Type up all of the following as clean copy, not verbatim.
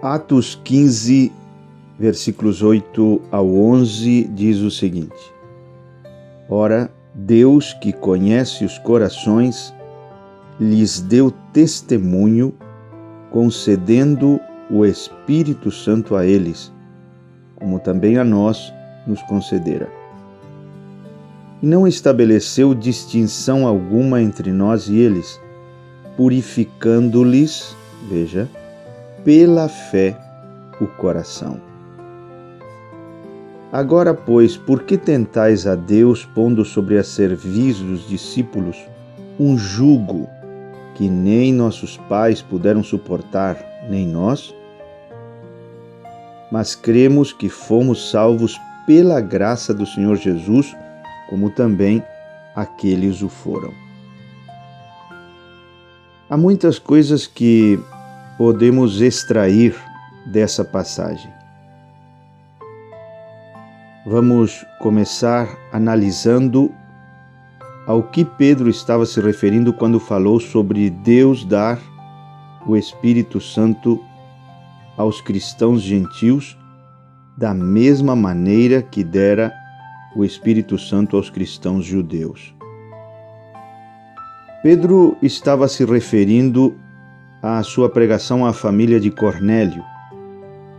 Atos 15, versículos 8 ao 11, diz o seguinte: Ora, Deus, que conhece os corações, lhes deu testemunho, concedendo o Espírito Santo a eles, como também a nós nos concedera. E não estabeleceu distinção alguma entre nós e eles, purificando-lhes, veja, pela fé o coração. Agora, pois, por que tentais a Deus, pondo sobre a cerviz dos discípulos um jugo que nem nossos pais puderam suportar, nem nós? Mas cremos que fomos salvos pela graça do Senhor Jesus, como também aqueles o foram. Há muitas coisas que podemos extrair dessa passagem. Vamos começar analisando ao que Pedro estava se referindo quando falou sobre Deus dar o Espírito Santo aos cristãos gentios da mesma maneira que dera o Espírito Santo aos cristãos judeus. Pedro estava se referindo à sua pregação à família de Cornélio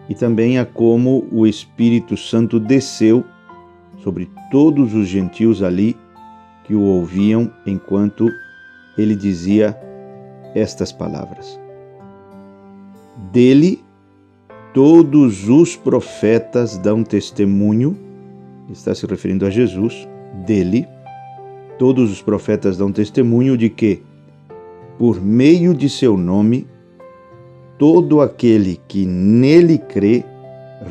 e também a como o Espírito Santo desceu sobre todos os gentios ali que o ouviam enquanto ele dizia estas palavras. Dele, todos os profetas dão testemunho, está se referindo a Jesus, dele, todos os profetas dão testemunho de que, por meio de seu nome, todo aquele que nele crê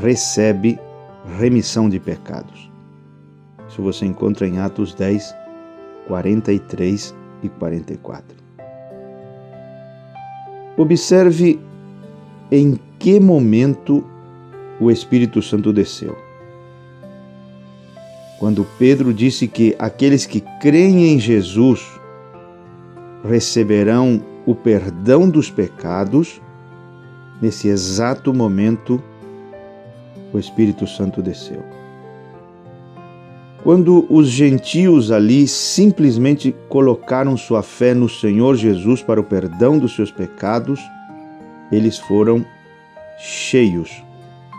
recebe remissão de pecados. Isso você encontra em Atos 10, 43 e 44. Observe em que momento o Espírito Santo desceu. Quando Pedro disse que aqueles que creem em Jesus receberão o perdão dos pecados, nesse exato momento o Espírito Santo desceu. Quando os gentios ali simplesmente colocaram sua fé no Senhor Jesus para o perdão dos seus pecados, eles foram cheios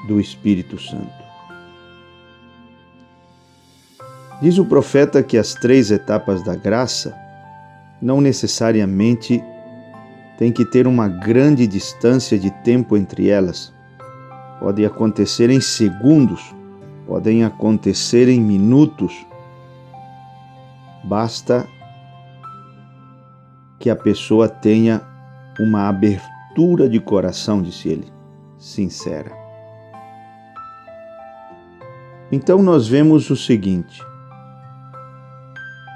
do Espírito Santo. Diz o profeta que as 3 etapas da graça não necessariamente tem que ter uma grande distância de tempo entre elas. Pode acontecer em segundos, podem acontecer em minutos. Basta que a pessoa tenha uma abertura de coração, disse ele, sincera. Então nós vemos o seguinte: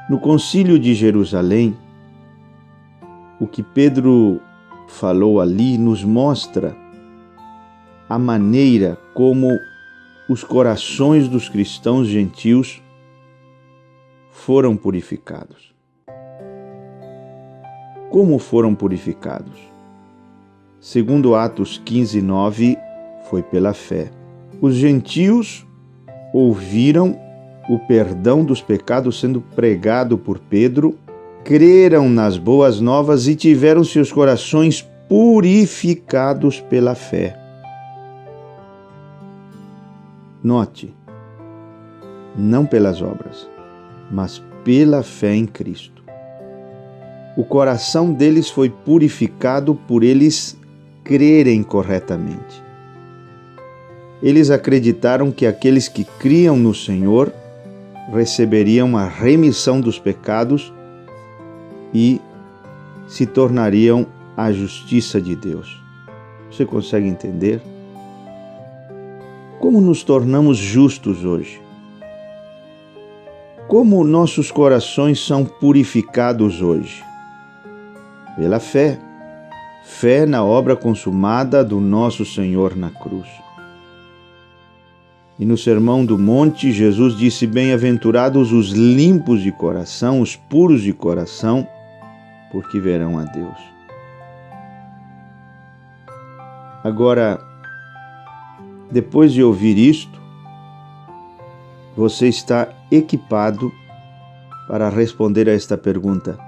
no Concílio de Jerusalém, o que Pedro falou ali nos mostra a maneira como os corações dos cristãos gentios foram purificados. Como foram purificados? Segundo Atos 15, 9, foi pela fé. Os gentios ouviram o perdão dos pecados sendo pregado por Pedro, creram nas boas novas e tiveram seus corações purificados pela fé. Note, não pelas obras, mas pela fé em Cristo. O coração deles foi purificado por eles crerem corretamente. Eles acreditaram que aqueles que criam no Senhor receberiam a remissão dos pecados e se tornariam a justiça de Deus. Você consegue entender? Como nos tornamos justos hoje? Como nossos corações são purificados hoje? Pela fé. Fé na obra consumada do nosso Senhor na cruz. E no Sermão do Monte, Jesus disse: Bem-aventurados os limpos de coração, os puros de coração, porque verão a Deus. Agora, depois de ouvir isto, você está equipado para responder a esta pergunta: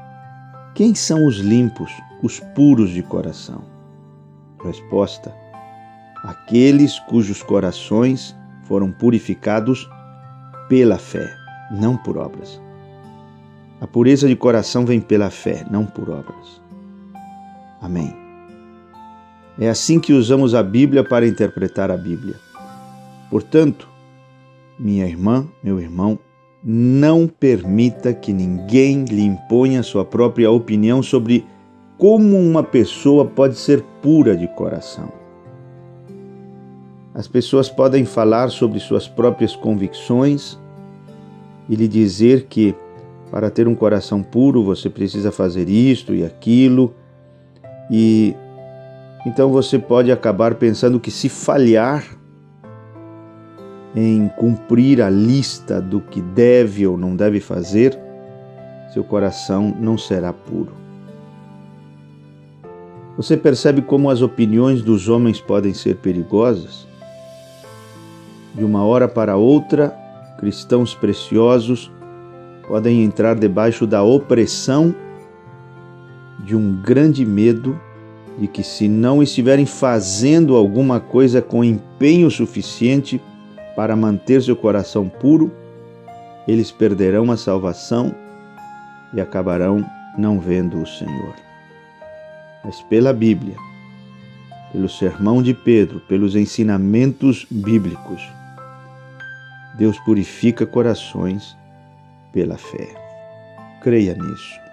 quem são os limpos, os puros de coração? Resposta: aqueles cujos corações foram purificados pela fé, não por obras. A pureza de coração vem pela fé, não por obras. Amém. É assim que usamos a Bíblia para interpretar a Bíblia. Portanto, minha irmã, meu irmão, não permita que ninguém lhe imponha sua própria opinião sobre como uma pessoa pode ser pura de coração. As pessoas podem falar sobre suas próprias convicções e lhe dizer que para ter um coração puro você precisa fazer isto e aquilo, e então você pode acabar pensando que se falhar em cumprir a lista do que deve ou não deve fazer, seu coração não será puro. Você percebe como as opiniões dos homens podem ser perigosas? De uma hora para outra, cristãos preciosos podem entrar debaixo da opressão de um grande medo de que, se não estiverem fazendo alguma coisa com empenho suficiente para manter seu coração puro, eles perderão a salvação e acabarão não vendo o Senhor. Mas pela Bíblia, pelo sermão de Pedro, pelos ensinamentos bíblicos, Deus purifica corações pela fé. Creia nisso.